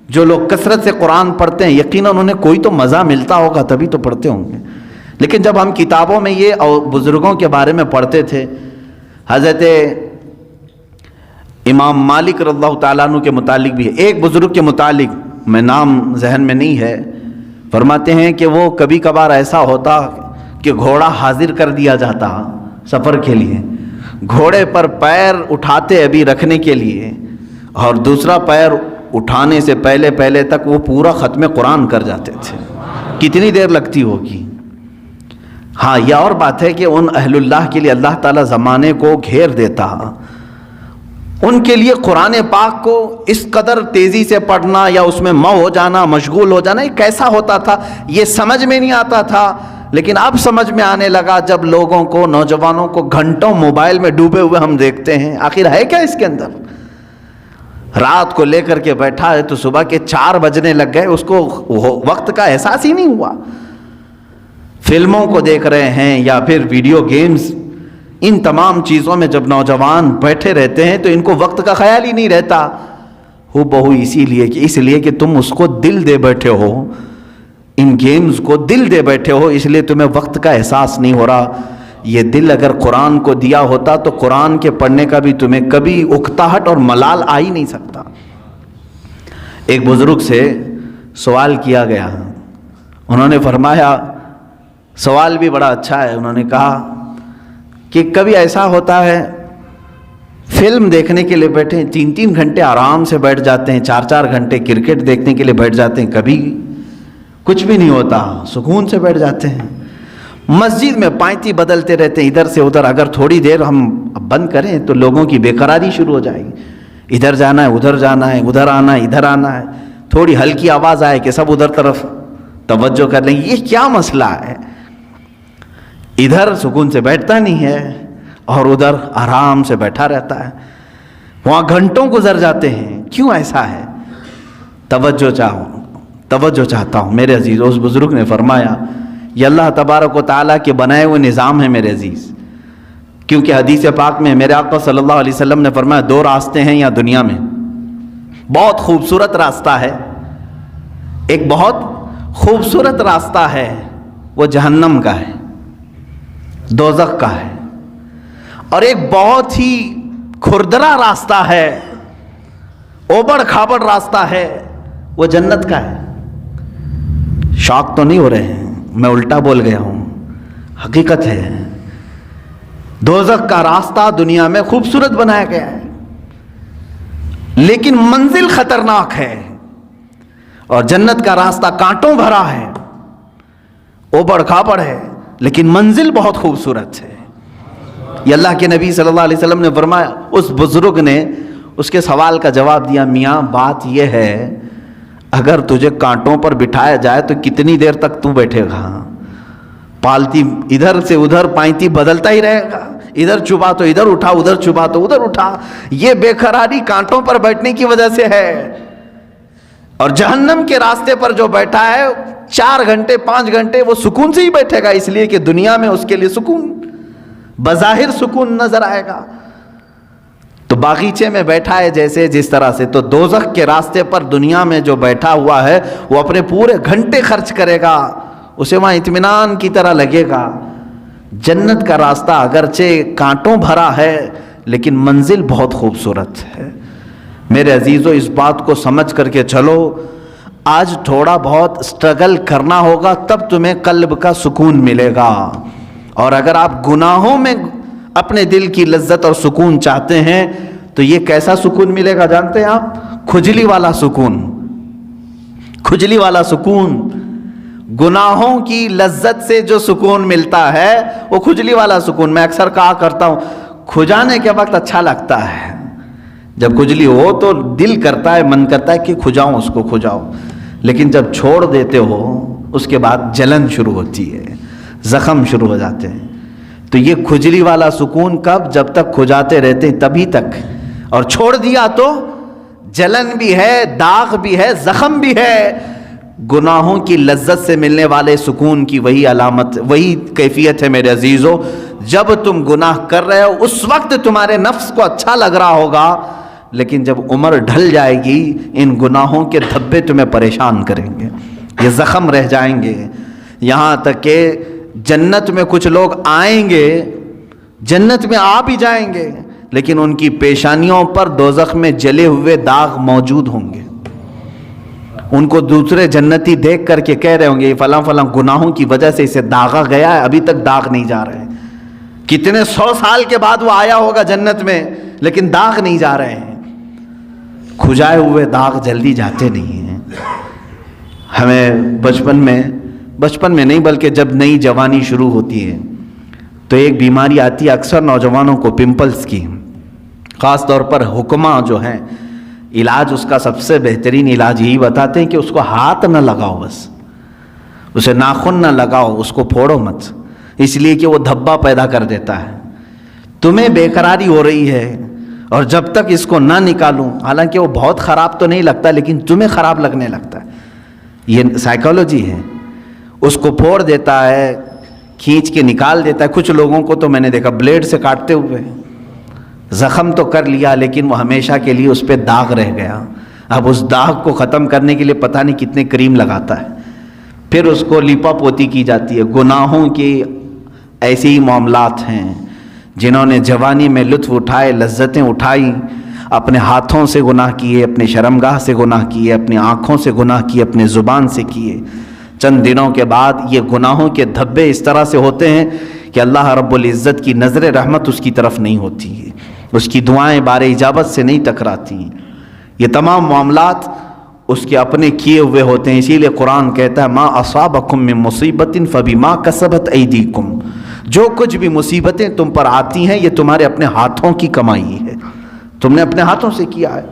جو لوگ کثرت سے قرآن پڑھتے ہیں، یقیناً انہیں کوئی تو مزہ ملتا ہوگا تبھی تو پڑھتے ہوں گے. لیکن جب ہم کتابوں میں یہ اور بزرگوں کے بارے میں پڑھتے تھے، حضرت امام مالک رضی اللہ تعالیٰ عنہ کے متعلق بھی ہے، ایک بزرگ کے متعلق میں نام ذہن میں نہیں ہے، فرماتے ہیں کہ وہ کبھی کبھار ایسا ہوتا کہ گھوڑا حاضر کر دیا جاتا سفر کے لیے، گھوڑے پر پیر اٹھاتے ابھی رکھنے کے لیے، اور دوسرا پیر اٹھانے سے پہلے تک وہ پورا ختم قرآن کر جاتے تھے. کتنی دیر لگتی ہوگی؟ ہاں، یہ اور بات ہے کہ ان اہل اللہ کے لیے اللہ تعالیٰ زمانے کو گھیر دیتا، ان کے لیے قرآن پاک کو اس قدر تیزی سے پڑھنا یا اس میں ہو جانا، مشغول ہو جانا، یہ کیسا ہوتا تھا یہ سمجھ میں نہیں آتا تھا. لیکن اب سمجھ میں آنے لگا جب لوگوں کو، نوجوانوں کو گھنٹوں موبائل میں ڈوبے ہوئے ہم دیکھتے ہیں. آخر ہے کیا اس کے اندر؟ رات کو لے کر کے بیٹھا ہے تو صبح کے 4 بجنے لگ گئے، اس کو وقت کا احساس ہی نہیں ہوا. فلموں کو دیکھ رہے ہیں یا پھر ویڈیو گیمز، ان تمام چیزوں میں جب نوجوان بیٹھے رہتے ہیں تو ان کو وقت کا خیال ہی نہیں رہتا. ہو بہو اس لیے کہ تم اس کو دل دے بیٹھے ہو، ان گیمز کو دل دے بیٹھے ہو، اس لیے تمہیں وقت کا احساس نہیں ہو رہا. یہ دل اگر قرآن کو دیا ہوتا تو قرآن کے پڑھنے کا بھی تمہیں کبھی اکتاہٹ اور ملال آ ہی نہیں سکتا. ایک بزرگ سے سوال کیا گیا، انہوں نے فرمایا، سوال بھی بڑا اچھا ہے، انہوں نے کہا کہ کبھی ایسا ہوتا ہے فلم دیکھنے کے لیے بیٹھے 3 گھنٹے آرام سے بیٹھ جاتے ہیں، 4 گھنٹے کرکٹ دیکھنے کے لیے بیٹھ جاتے ہیں، کبھی کچھ بھی نہیں ہوتا، سکون سے بیٹھ جاتے ہیں. مسجد میں پائتی بدلتے رہتے ہیں ادھر سے ادھر. اگر تھوڑی دیر ہم بند کریں تو لوگوں کی بے قراری شروع ہو جائے گی، ادھر جانا ہے ادھر جانا ہے، ادھر آنا ہے ادھر آنا ہے. تھوڑی ہلکی آواز آئے کہ سب ادھر طرف توجہ کر لیں. یہ کیا مسئلہ ہے؟ ادھر سکون سے بیٹھتا نہیں ہے اور ادھر آرام سے بیٹھا رہتا ہے، وہاں گھنٹوں گزر جاتے ہیں. کیوں ایسا ہے؟ توجہ چاہتا ہوں میرے عزیز. اس بزرگ نے فرمایا، یہ اللہ تبارک و تعالیٰ کے بنائے ہوئے نظام ہے میرے عزیز. کیونکہ حدیث پاک میں میرے آقا صلی اللہ علیہ وسلم نے فرمایا 2 راستے ہیں یہاں دنیا میں، بہت خوبصورت راستہ ہے، ایک بہت خوبصورت راستہ ہے، وہ جہنم کا ہے، دوزخ کا ہے، اور ایک بہت ہی کھردرا راستہ ہے، اوبڑ کھابڑ راستہ ہے، وہ جنت کا ہے۔ شاک تو نہیں ہو رہے ہیں، میں الٹا بول گیا ہوں، حقیقت ہے۔ دوزخ کا راستہ دنیا میں خوبصورت بنایا گیا ہے، لیکن منزل خطرناک ہے، اور جنت کا راستہ کانٹوں بھرا ہے، اوبڑ کھابڑ ہے، لیکن منزل بہت خوبصورت ہے۔ یہ اللہ کے نبی صلی اللہ علیہ وسلم نے فرمایا، اس بزرگ نے اس کے سوال کا جواب دیا، میاں بات یہ ہے اگر تجھے کانٹوں پر بٹھایا جائے تو کتنی دیر تک تو بیٹھے گا؟ پالتی ادھر سے ادھر پائنتی بدلتا ہی رہے گا، ادھر چبا تو ادھر اٹھا، ادھر چبا تو ادھر اٹھا۔ یہ بے قراری کانٹوں پر بیٹھنے کی وجہ سے ہے۔ اور جہنم کے راستے پر جو بیٹھا ہے 4 گھنٹے 5 گھنٹے وہ سکون سے ہی بیٹھے گا، اس لیے کہ دنیا میں اس کے لیے سکون، بظاہر سکون نظر آئے گا، تو باغیچے میں بیٹھا ہے جیسے جس طرح سے۔ تو دوزخ کے راستے پر دنیا میں جو بیٹھا ہوا ہے وہ اپنے پورے گھنٹے خرچ کرے گا، اسے وہاں اطمینان کی طرح لگے گا۔ جنت کا راستہ اگرچہ کانٹوں بھرا ہے لیکن منزل بہت خوبصورت ہے۔ میرے عزیزو، اس بات کو سمجھ کر کے چلو، آج تھوڑا بہت سٹرگل کرنا ہوگا تب تمہیں قلب کا سکون ملے گا۔ اور اگر آپ گناہوں میں اپنے دل کی لذت اور سکون چاہتے ہیں تو یہ کیسا سکون ملے گا جانتے ہیں آپ؟ کھجلی والا سکون، کھجلی والا سکون۔ گناہوں کی لذت سے جو سکون ملتا ہے وہ کھجلی والا سکون۔ میں اکثر کہا کرتا ہوں، کھجانے کے وقت اچھا لگتا ہے، جب کھجلی ہو تو دل کرتا ہے، من کرتا ہے کہ کھجاؤں، اس کو کھجاؤ، لیکن جب چھوڑ دیتے ہو اس کے بعد جلن شروع ہوتی ہے، زخم شروع ہو جاتے ہیں۔ تو یہ کھجلی والا سکون کب؟ جب تک کھجاتے رہتے ہیں تبھی تک، اور چھوڑ دیا تو جلن بھی ہے، داغ بھی ہے، زخم بھی ہے۔ گناہوں کی لذت سے ملنے والے سکون کی وہی علامت، وہی کیفیت ہے میرے عزیزو۔ جب تم گناہ کر رہے ہو اس وقت تمہارے نفس کو اچھا لگ رہا ہوگا، لیکن جب عمر ڈھل جائے گی ان گناہوں کے دھبے تمہیں پریشان کریں گے، یہ زخم رہ جائیں گے۔ یہاں تک کہ جنت میں کچھ لوگ آئیں گے، جنت میں آ بھی جائیں گے، لیکن ان کی پیشانیوں پر دوزخ میں جلے ہوئے داغ موجود ہوں گے۔ ان کو دوسرے جنتی دیکھ کر کے کہہ رہے ہوں گے فلاں فلاں گناہوں کی وجہ سے اسے داغا گیا ہے، ابھی تک داغ نہیں جا رہے ہیں۔ کتنے 100 سال کے بعد وہ آیا ہوگا جنت میں، لیکن داغ نہیں جا رہے ہیں۔ کھجائے ہوئے داغ جلدی جاتے نہیں ہیں۔ ہمیں بچپن میں نہیں بلکہ جب نئی جوانی شروع ہوتی ہے تو ایک بیماری آتی ہے اکثر نوجوانوں کو، پمپلز کی، خاص طور پر حکماں جو ہیں، علاج اس کا سب سے بہترین علاج یہی بتاتے ہیں کہ اس کو ہاتھ نہ لگاؤ، بس اسے ناخن نہ لگاؤ، اس کو پھوڑو مت، اس لیے کہ وہ دھبا پیدا کر دیتا ہے۔ تمہیں بے قراری ہو رہی ہے اور جب تک اس کو نہ نکالوں، حالانکہ وہ بہت خراب تو نہیں لگتا لیکن تمہیں خراب لگنے لگتا ہے، یہ سائیکالوجی ہے۔ اس کو پھوڑ دیتا ہے، کھینچ کے نکال دیتا ہے۔ کچھ لوگوں کو تو میں نے دیکھا بلیڈ سے کاٹتے ہوئے، زخم تو کر لیا لیکن وہ ہمیشہ کے لیے اس پہ داغ رہ گیا۔ اب اس داغ کو ختم کرنے کے لیے پتہ نہیں کتنے کریم لگاتا ہے، پھر اس کو لیپا پوتی کی جاتی ہے۔ گناہوں کے ایسے ہی معاملات ہیں، جنہوں نے جوانی میں لطف اٹھائے، لذتیں اٹھائی، اپنے ہاتھوں سے گناہ کیے، اپنے شرمگاہ سے گناہ کیے، اپنی آنکھوں سے گناہ کیے، اپنے زبان سے کیے، چند دنوں کے بعد یہ گناہوں کے دھبے اس طرح سے ہوتے ہیں کہ اللہ رب العزت کی نظر رحمت اس کی طرف نہیں ہوتی ہے، اس کی دعائیں بار اجابت سے نہیں ٹکراتی۔ یہ تمام معاملات اس کے اپنے کیے ہوئے ہوتے ہیں، اسی لیے قرآن کہتا ہے ما اصابکم من مصیبت فبما کسبت ایدیکم، جو کچھ بھی مصیبتیں تم پر آتی ہیں یہ تمہارے اپنے ہاتھوں کی کمائی ہے، تم نے اپنے ہاتھوں سے کیا ہے۔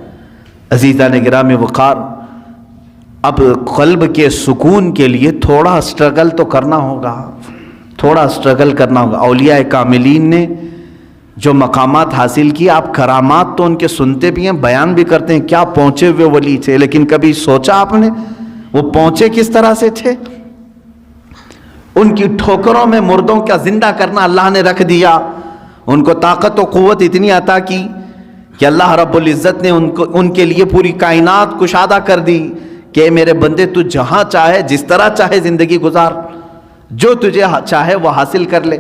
عزیزان گرامی وقار، اب قلب کے سکون کے لیے تھوڑا سٹرگل تو کرنا ہوگا، تھوڑا سٹرگل کرنا ہوگا۔ اولیاء کاملین نے جو مقامات حاصل کی، آپ کرامات تو ان کے سنتے بھی ہیں، بیان بھی کرتے ہیں، کیا پہنچے ہوئے ولی تھے، لیکن کبھی سوچا آپ نے وہ پہنچے کس طرح سے تھے؟ ان کی ٹھوکروں میں مردوں کا زندہ کرنا اللہ نے رکھ دیا، ان کو طاقت و قوت اتنی عطا کی کہ اللہ رب العزت نے ان کے لیے پوری کائنات کشادہ کر دی کہ اے میرے بندے تو جہاں چاہے جس طرح چاہے زندگی گزار، جو تجھے چاہے وہ حاصل کر لے۔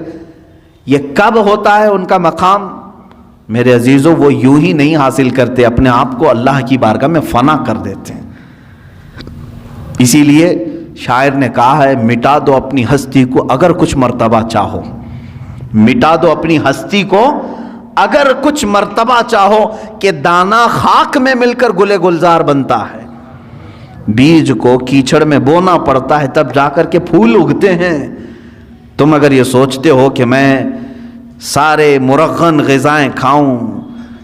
یہ کب ہوتا ہے ان کا مقام؟ میرے عزیزو، وہ یوں ہی نہیں حاصل کرتے، اپنے آپ کو اللہ کی بارگاہ میں فنا کر دیتے ہیں۔ اسی لیے شاعر نے کہا ہے، مٹا دو اپنی ہستی کو اگر کچھ مرتبہ چاہو، مٹا دو اپنی ہستی کو اگر کچھ مرتبہ چاہو، کہ دانا خاک میں مل کر گلے گلزار بنتا ہے۔ بیج کو کیچڑ میں بونا پڑتا ہے تب جا کر کے پھول اگتے ہیں۔ تم اگر یہ سوچتے ہو کہ میں سارے مرغن غذائیں کھاؤں،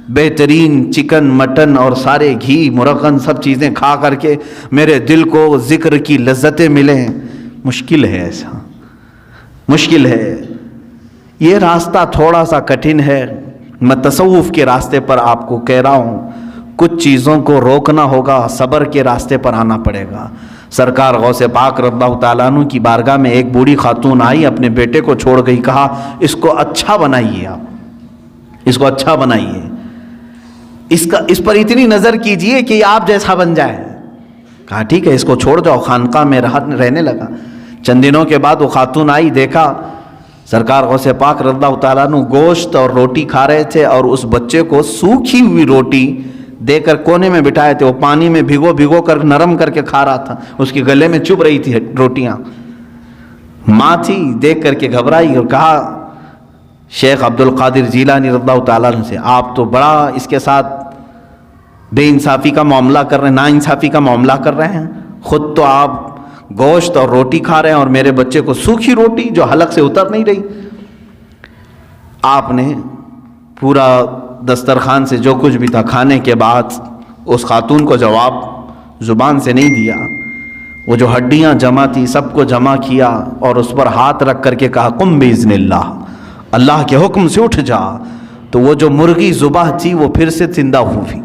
بہترین چکن مٹن اور سارے گھی مرغن سب چیزیں کھا کر کے میرے دل کو ذکر کی لذتیں ملیں، مشکل ہے، ایسا مشکل ہے۔ یہ راستہ تھوڑا سا کٹھن ہے۔ میں تصوف کے راستے پر آپ کو کہہ رہا ہوں، کچھ چیزوں کو روکنا ہوگا، صبر کے راستے پر آنا پڑے گا۔ سرکار غوث پاک رضی اللہ تعالیٰ عنہ کی بارگاہ میں ایک بوڑھی خاتون آئی، اپنے بیٹے کو چھوڑ گئی، کہا اس کو اچھا بنائیے، آپ اس کو اچھا بنائیے، اس پر اتنی نظر کیجئے کہ یہ آپ جیسا بن جائے۔ کہا ٹھیک ہے، اس کو چھوڑ جاؤ۔ خانقاہ میں رہنے لگا۔ چند دنوں کے بعد وہ خاتون آئی، دیکھا سرکار غوث پاک رضی اللہ تعالیٰ عنہ گوشت اور روٹی کھا رہے تھے، اور اس بچے کو سوکھی ہوئی روٹی دے کر کونے میں بٹھائے تھے، وہ پانی میں بھگو کر نرم کر کے کھا رہا تھا، اس کے گلے میں چبھ رہی تھی روٹیاں۔ ماں تھی، دیکھ کر کے گھبرائی اور کہا شیخ عبد القادر جیلانی رضی اللہ تعالیٰ عنہ سے، آپ تو بڑا اس کے ساتھ بے انصافی کا معاملہ کر رہے ہیں، نا انصافی کا معاملہ کر رہے ہیں۔ خود تو آپ گوشت اور روٹی کھا رہے ہیں، اور میرے بچے کو سوکھی روٹی جو حلق سے اتر نہیں رہی۔ آپ نے پورا دسترخوان سے جو کچھ بھی تھا کھانے کے بعد اس خاتون کو جواب زبان سے نہیں دیا، وہ جو ہڈیاں جمع تھی سب کو جمع کیا اور اس پر ہاتھ رکھ کر کے کہا قم باذن اللہ، اللہ کے حکم سے اٹھ جا۔ تو وہ جو مرغی ذبح تھی وہ پھر سے زندہ ہوئی۔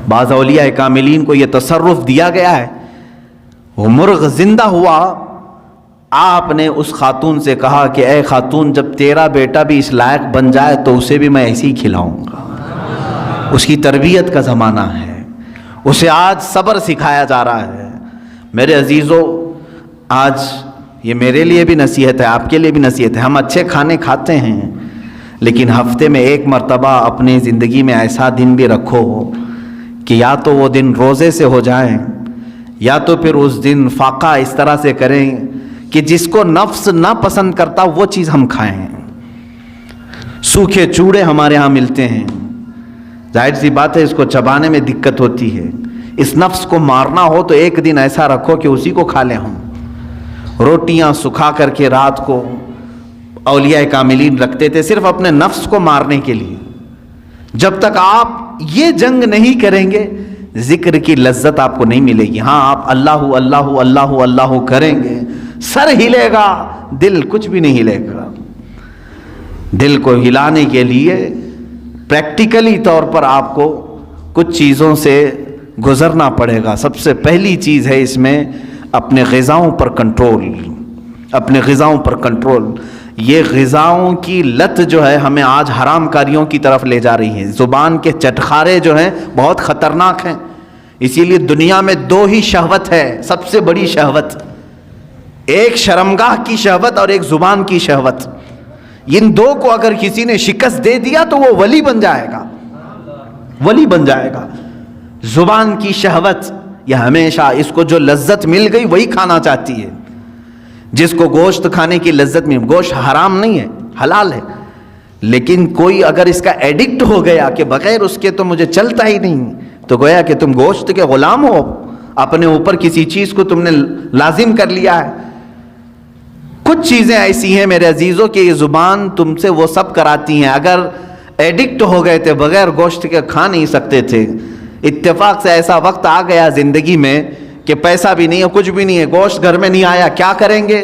بعض اولیاء کاملین کو یہ تصرف دیا گیا ہے، وہ مرغ زندہ ہوا۔ آپ نے اس خاتون سے کہا کہ اے خاتون، جب تیرا بیٹا بھی اس لائق بن جائے تو اسے بھی میں ایسے ہی کھلاؤں گا۔ اس کی تربیت کا زمانہ ہے، اسے آج صبر سکھایا جا رہا ہے۔ میرے عزیزو، آج یہ میرے لیے بھی نصیحت ہے، آپ کے لیے بھی نصیحت ہے۔ ہم اچھے کھانے کھاتے ہیں، لیکن ہفتے میں ایک مرتبہ اپنی زندگی میں ایسا دن بھی رکھو کہ یا تو وہ دن روزے سے ہو جائیں، یا تو پھر اس دن فاقہ اس طرح سے کریں کہ جس کو نفس نہ پسند کرتا وہ چیز ہم کھائیں۔ سوکھے چوڑے ہمارے ہاں ملتے ہیں، ظاہر سی بات ہے اس کو چبانے میں دقت ہوتی ہے۔ اس نفس کو مارنا ہو تو ایک دن ایسا رکھو کہ اسی کو کھا لیں ہم۔ روٹیاں سکھا کر کے رات کو اولیاء کاملین رکھتے تھے صرف اپنے نفس کو مارنے کے لیے۔ جب تک آپ یہ جنگ نہیں کریں گے ذکر کی لذت آپ کو نہیں ملے گی۔ ہاں، آپ اللہ اللہ اللہ اللہ کریں گے، سر ہلے گا، دل کچھ بھی نہیں ہلے گا۔ دل کو ہلانے کے لیے پریکٹیکلی طور پر آپ کو کچھ چیزوں سے گزرنا پڑے گا۔ سب سے پہلی چیز ہے اس میں اپنے غذاؤں پر کنٹرول، اپنے غذاؤں پر کنٹرول۔ یہ غذاؤں کی لت جو ہے ہمیں آج حرام کاریوں کی طرف لے جا رہی ہے۔ زبان کے چٹخارے جو ہیں بہت خطرناک ہیں۔ اسی لیے دنیا میں دو ہی شہوت ہے، سب سے بڑی شہوت، ایک شرمگاہ کی شہوت اور ایک زبان کی شہوت۔ ان دو کو اگر کسی نے شکست دے دیا تو وہ ولی بن جائے گا، ولی بن جائے گا۔ زبان کی شہوت یہ ہمیشہ اس کو جو لذت مل گئی وہی کھانا چاہتی ہے۔ جس کو گوشت کھانے کی لذت میں، گوشت حرام نہیں ہے، حلال ہے، لیکن کوئی اگر اس کا ایڈکٹ ہو گیا کہ بغیر اس کے تو مجھے چلتا ہی نہیں، تو گویا کہ تم گوشت کے غلام ہو، اپنے اوپر کسی چیز کو تم نے لازم کر لیا ہے۔ کچھ چیزیں ایسی ہیں میرے عزیزوں کہ یہ زبان تم سے وہ سب کراتی ہیں۔ اگر ایڈکٹ ہو گئے تھے، بغیر گوشت کے کھا نہیں سکتے تھے، اتفاق سے ایسا وقت آ گیا زندگی میں کہ پیسہ بھی نہیں ہے، کچھ بھی نہیں ہے، گوشت گھر میں نہیں آیا، کیا کریں گے؟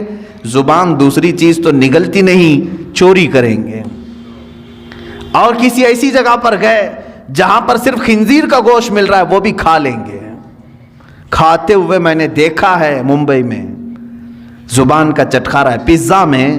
زبان دوسری چیز تو نگلتی نہیں، چوری کریں گے۔ اور کسی ایسی جگہ پر گئے جہاں پر صرف خنزیر کا گوشت مل رہا ہے وہ بھی کھا لیں گے۔ کھاتے ہوئے میں نے دیکھا ہے ممبئی میں، زبان کا چٹخارا ہے۔ پیزا میں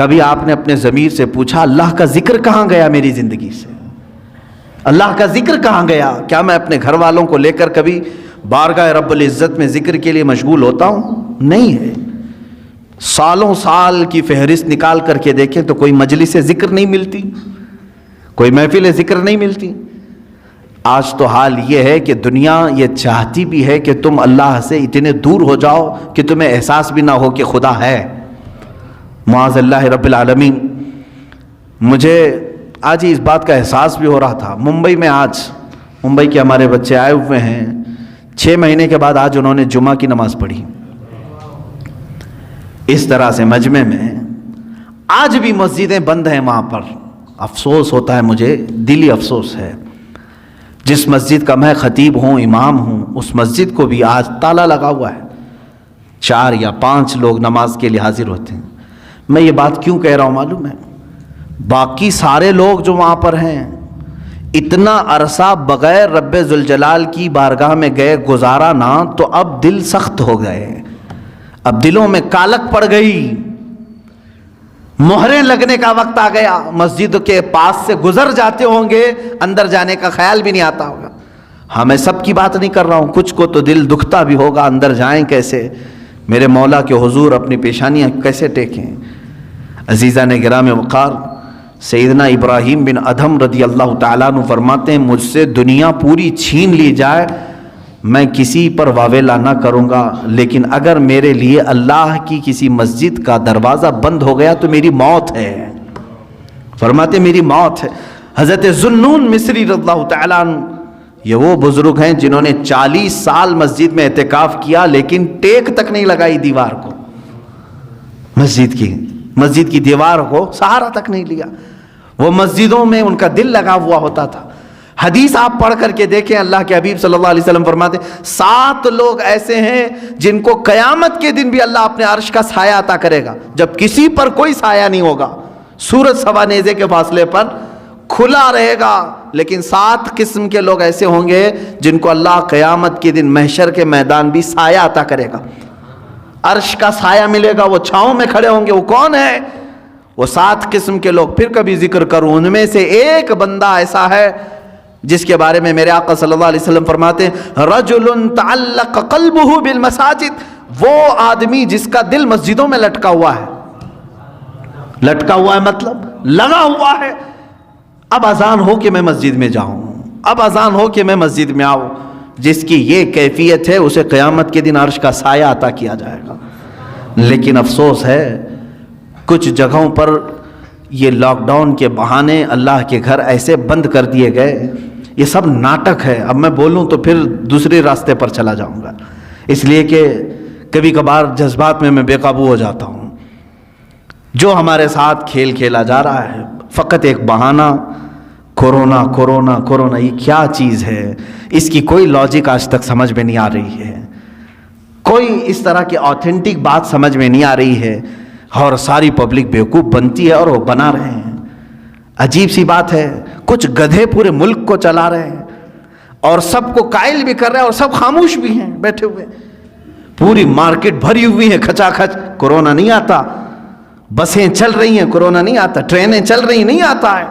کبھی آپ نے اپنے ضمیر سے پوچھا اللہ کا ذکر کہاں گیا میری زندگی سے؟ اللہ کا ذکر کہاں گیا؟ کیا میں اپنے گھر والوں کو لے کر کبھی بارگاہ رب العزت میں ذکر کے لیے مشغول ہوتا ہوں؟ نہیں ہے۔ سالوں سال کی فہرست نکال کر کے دیکھیں تو کوئی مجلس ذکر نہیں ملتی، کوئی محفل ذکر نہیں ملتی۔ آج تو حال یہ ہے کہ دنیا یہ چاہتی بھی ہے کہ تم اللہ سے اتنے دور ہو جاؤ کہ تمہیں احساس بھی نہ ہو کہ خدا ہے، معاذ اللہ رب العالمین۔ مجھے آج ہی اس بات کا احساس بھی ہو رہا تھا۔ ممبئی میں آج ممبئی کے ہمارے بچے آئے ہوئے ہیں، 6 مہینے کے بعد آج انہوں نے جمعہ کی نماز پڑھی۔ اس طرح سے مجمع میں آج بھی مسجدیں بند ہیں وہاں پر۔ افسوس ہوتا ہے مجھے، دلی افسوس ہے۔ جس مسجد کا میں خطیب ہوں، امام ہوں، اس مسجد کو بھی آج تالا لگا ہوا ہے، 4 یا 5 لوگ نماز کے لیے حاضر ہوتے ہیں۔ میں یہ بات کیوں کہہ رہا ہوں معلوم ہے؟ باقی سارے لوگ جو وہاں پر ہیں اتنا عرصہ بغیر رب ذوالجلال کی بارگاہ میں گئے گزارا نہ، تو اب دل سخت ہو گئے، اب دلوں میں کالک پڑ گئی، مہریں لگنے کا وقت آ گیا۔ مسجد کے پاس سے گزر جاتے ہوں گے، اندر جانے کا خیال بھی نہیں آتا ہوگا۔ ہاں میں سب کی بات نہیں کر رہا ہوں، کچھ کو تو دل دکھتا بھی ہوگا، اندر جائیں کیسے، میرے مولا کے حضور اپنی پیشانیاں کیسے ٹیکیں۔ عزیزان گرام وقار، سیدنا ابراہیم بن ادھم رضی اللہ تعالیٰ عنہ فرماتے ہیں مجھ سے دنیا پوری چھین لی جائے میں کسی پر واویلا نہ کروں گا، لیکن اگر میرے لیے اللہ کی کسی مسجد کا دروازہ بند ہو گیا تو میری موت ہے۔ فرماتے میری موت ہے۔ حضرت ذوالنون مصری رضی اللہ تعالیٰ عنہ، یہ وہ بزرگ ہیں جنہوں نے 40 سال مسجد میں اعتکاف کیا لیکن ٹیک تک نہیں لگائی دیوار کو، مسجد کی دیوار کو سہارا تک نہیں لیا۔ وہ مسجدوں میں ان کا دل لگا ہوا ہوتا تھا۔ حدیث آپ پڑھ کر کے دیکھیں، اللہ کے حبیب صلی اللہ علیہ وسلم فرماتے ہیں 7 لوگ ایسے ہیں جن کو قیامت کے دن بھی اللہ اپنے عرش کا سایہ عطا کرے گا، جب کسی پر کوئی سایہ نہیں ہوگا، سورج سوا نیزے کے فاصلے پر کھلا رہے گا، لیکن 7 قسم کے لوگ ایسے ہوں گے جن کو اللہ قیامت کے دن محشر کے میدان بھی سایہ عطا کرے گا، عرش کا سایہ ملے گا، وہ چھاؤں میں کھڑے ہوں گے۔ وہ کون ہے؟ وہ 7 قسم کے لوگ پھر کبھی ذکر کروں، ان میں سے ایک بندہ ایسا ہے جس کے بارے میں میرے آقا صلی اللہ علیہ وسلم فرماتے ہیں رجل تعلق قلبہ بالمساجد، وہ آدمی جس کا دل مسجدوں میں لٹکا ہوا ہے۔ لٹکا ہوا ہے مطلب لگا ہوا ہے، اب اذان ہو کہ میں مسجد میں جاؤں، اب اذان ہو کہ میں مسجد میں آؤں۔ جس کی یہ کیفیت ہے اسے قیامت کے دن عرش کا سایہ عطا کیا جائے گا۔ لیکن افسوس ہے کچھ جگہوں پر یہ لاک ڈاؤن کے بہانے اللہ کے گھر ایسے بند کر دیے گئے، یہ سب ناٹک ہے۔ اب میں بولوں تو پھر دوسرے راستے پر چلا جاؤں گا، اس لیے کہ کبھی کبھار جذبات میں بے قابو ہو جاتا ہوں۔ جو ہمارے ساتھ کھیل کھیلا جا رہا ہے فقط ایک بہانہ، کورونا کورونا کورونا، یہ کیا چیز ہے؟ اس کی کوئی لاجک آج تک سمجھ میں نہیں آ رہی ہے، کوئی اس طرح کی آتھینٹک بات سمجھ میں نہیں آ رہی ہے، اور ساری پبلک بیوقوف بنتی ہے اور وہ بنا رہے ہیں۔ عجیب سی بات ہے، کچھ گدھے پورے ملک کو چلا رہے ہیں اور سب کو قائل بھی کر رہے ہیں، اور سب خاموش بھی ہیں بیٹھے ہوئے، پوری مارکیٹ بھری ہوئی ہے کھچا کھچ، کورونا نہیں آتا، بسیں چل رہی ہیں کورونا نہیں آتا، ٹرینیں چل رہی نہیں آتا ہے۔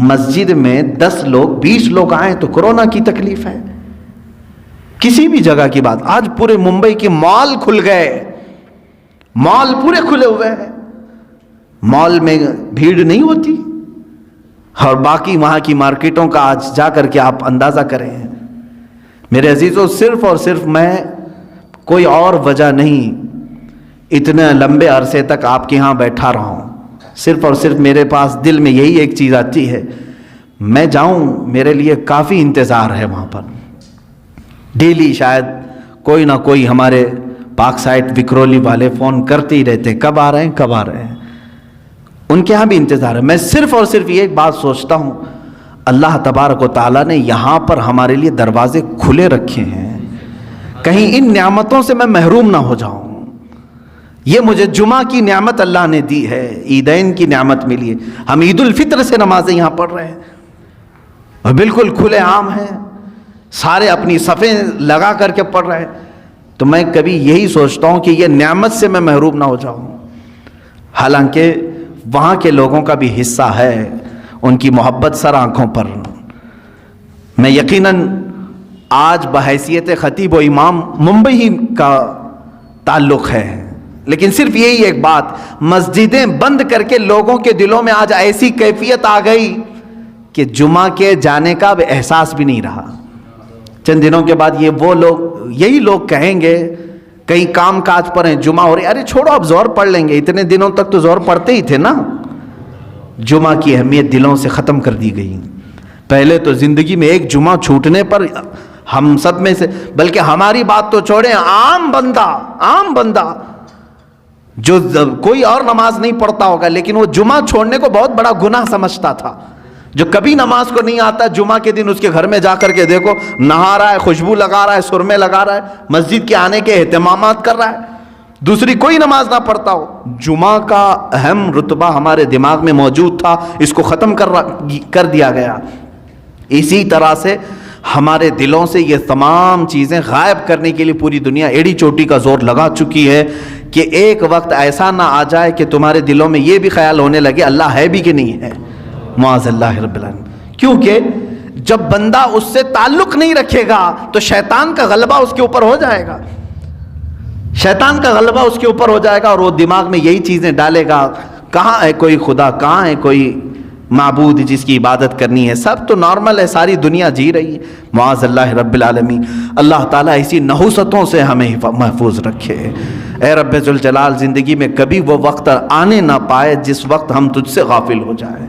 مسجد میں 10 لوگ 20 لوگ آئیں تو کورونا کی تکلیف ہے۔ کسی بھی جگہ کی بات، آج پورے ممبئی کے مال کھل گئے، مال پورے کھلے ہوئے ہیں، مال میں بھیڑ نہیں ہوتی، اور باقی وہاں کی مارکیٹوں کا آج جا کر کے آپ اندازہ کریں۔ میرے عزیزوں، صرف اور صرف میں، کوئی اور وجہ نہیں، اتنے لمبے عرصے تک آپ کے ہاں بیٹھا رہا ہوں، صرف اور صرف میرے پاس دل میں یہی ایک چیز آتی ہے، میں جاؤں، میرے لیے کافی انتظار ہے وہاں پر۔ ڈیلی شاید کوئی نہ کوئی ہمارے پاک سائٹ وکرولی والے فون کرتے ہی رہتے ہیں، کب آ رہے ہیں کب آ رہے ہیں، ان کے ہاں بھی انتظار ہے۔ میں صرف اور صرف یہ ایک بات سوچتا ہوں، اللہ تبارک و تعالیٰ نے یہاں پر ہمارے لیے دروازے کھلے رکھے ہیں، کہیں ان نعمتوں سے میں محروم نہ ہو جاؤں۔ یہ مجھے جمعہ کی نعمت اللہ نے دی ہے، عیدین کی نعمت ملی ہے، ہم عید الفطر سے نمازیں یہاں پڑھ رہے ہیں اور بالکل کھلے عام ہیں، سارے اپنی صفیں لگا کر کے پڑھ رہے ہیں، تو میں کبھی یہی سوچتا ہوں کہ یہ نعمت سے میں محروم نہ ہو جاؤں۔ حالانکہ وہاں کے لوگوں کا بھی حصہ ہے، ان کی محبت سر آنکھوں پر۔ میں یقیناً آج بحیثیت خطیب و امام ممبئی ہی کا تعلق ہے، لیکن صرف یہی ایک بات، مسجدیں بند کر کے لوگوں کے دلوں میں آج ایسی کیفیت آ گئی کہ جمعہ کے جانے کا اب احساس بھی نہیں رہا۔ چند دنوں کے بعد یہی لوگ کہیں گے، کئی کام کاج پر ہیں، جمعہ ہو رہی، ارے چھوڑو اب زور پڑھ لیں گے، اتنے دنوں تک تو زور پڑھتے ہی تھے نا۔ جمعہ کی اہمیت دلوں سے ختم کر دی گئی۔ پہلے تو زندگی میں ایک جمعہ چھوٹنے پر ہم سب میں سے، بلکہ ہماری بات تو چھوڑیں، عام بندہ جو کوئی اور نماز نہیں پڑھتا ہوگا لیکن وہ جمعہ چھوڑنے کو بہت بڑا گناہ سمجھتا تھا۔ جو کبھی نماز کو نہیں آتا، جمعہ کے دن اس کے گھر میں جا کر کے دیکھو، نہا رہا ہے، خوشبو لگا رہا ہے، سرمے لگا رہا ہے، مسجد کے آنے کے اہتمامات کر رہا ہے، دوسری کوئی نماز نہ پڑھتا ہو۔ جمعہ کا اہم رتبہ ہمارے دماغ میں موجود تھا، اس کو ختم کر دیا گیا۔ اسی طرح سے ہمارے دلوں سے یہ تمام چیزیں غائب کرنے کے لیے پوری دنیا ایڑی چوٹی کا زور لگا چکی ہے کہ ایک وقت ایسا نہ آ جائے کہ تمہارے دلوں میں یہ بھی خیال ہونے لگے اللہ ہے بھی کہ نہیں ہے، معاذ اللہ رب العالمین۔ کیونکہ جب بندہ اس سے تعلق نہیں رکھے گا تو شیطان کا غلبہ اس کے اوپر ہو جائے گا، شیطان کا غلبہ اس کے اوپر ہو جائے گا اور وہ دماغ میں یہی چیزیں ڈالے گا، کہاں ہے کوئی خدا، کہاں ہے کوئی معبود جس کی عبادت کرنی ہے، سب تو نارمل ہے، ساری دنیا جی رہی ہے، معاذ اللہ رب العالمین۔ اللہ تعالیٰ اسی نحوستوں سے ہمیں محفوظ رکھے۔ اے رب ذوالجلال، زندگی میں کبھی وہ وقت آنے نہ پائے جس وقت ہم تجھ سے غافل ہو جائیں۔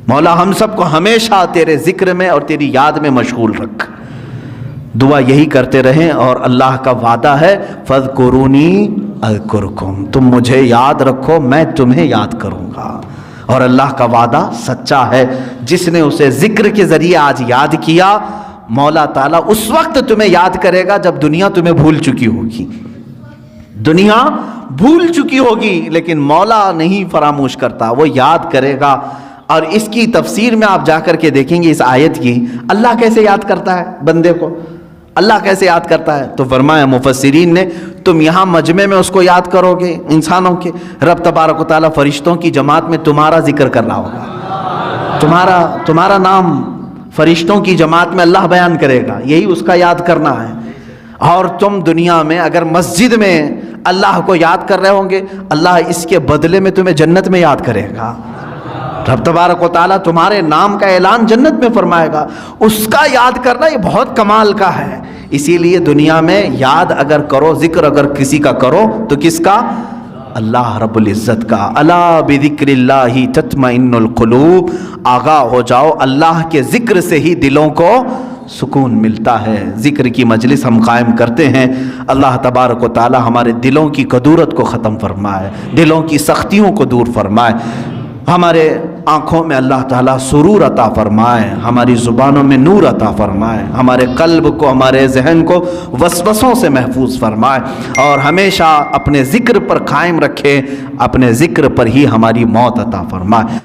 مولا ہم سب کو ہمیشہ تیرے ذکر میں اور تیری یاد میں مشغول رکھ۔ دعا یہی کرتے رہیں، اور اللہ کا وعدہ ہے فَاذْكُرُونِي أَذْكُرْكُمْ، تم مجھے یاد رکھو میں تمہیں یاد کروں گا۔ اور اللہ کا وعدہ سچا ہے، جس نے اسے ذکر کے ذریعے آج یاد کیا، مولا تعالیٰ اس وقت تمہیں یاد کرے گا جب دنیا تمہیں بھول چکی ہوگی۔ دنیا بھول چکی ہوگی لیکن مولا نہیں فراموش کرتا، وہ یاد کرے گا۔ اور اس کی تفسیر میں آپ جا کر کے دیکھیں گے اس آیت کی، اللہ کیسے یاد کرتا ہے بندے کو، اللہ کیسے یاد کرتا ہے؟ تو فرمایا مفسرین نے، تم یہاں مجمع میں اس کو یاد کرو گے انسانوں کے، رب تبارک و تعالیٰ فرشتوں کی جماعت میں تمہارا ذکر کر رہا ہوگا، تمہارا نام فرشتوں کی جماعت میں اللہ بیان کرے گا، یہی اس کا یاد کرنا ہے۔ اور تم دنیا میں اگر مسجد میں اللہ کو یاد کر رہے ہوں گے، اللہ اس کے بدلے میں تمہیں جنت میں یاد کرے گا۔ رب تبارک و تعالیٰ تمہارے نام کا اعلان جنت میں فرمائے گا، اس کا یاد کرنا یہ بہت کمال کا ہے۔ اسی لیے دنیا میں یاد اگر کرو، ذکر اگر کسی کا کرو تو کس کا؟ اللہ رب العزت کا۔ الا بذکر اللہ تطمئن القلوب، آگاہ ہو جاؤ اللہ کے ذکر سے ہی دلوں کو سکون ملتا ہے۔ ذکر کی مجلس ہم قائم کرتے ہیں، اللہ تبارک و تعالی ہمارے دلوں کی کدورت کو ختم فرمائے، دلوں کی سختیوں کو دور فرمائے، ہمارے آنکھوں میں اللہ تعالیٰ سرور عطا فرمائے، ہماری زبانوں میں نور عطا فرمائے، ہمارے قلب کو، ہمارے ذہن کو وسوسوں سے محفوظ فرمائے، اور ہمیشہ اپنے ذکر پر قائم رکھے، اپنے ذکر پر ہی ہماری موت عطا فرمائے۔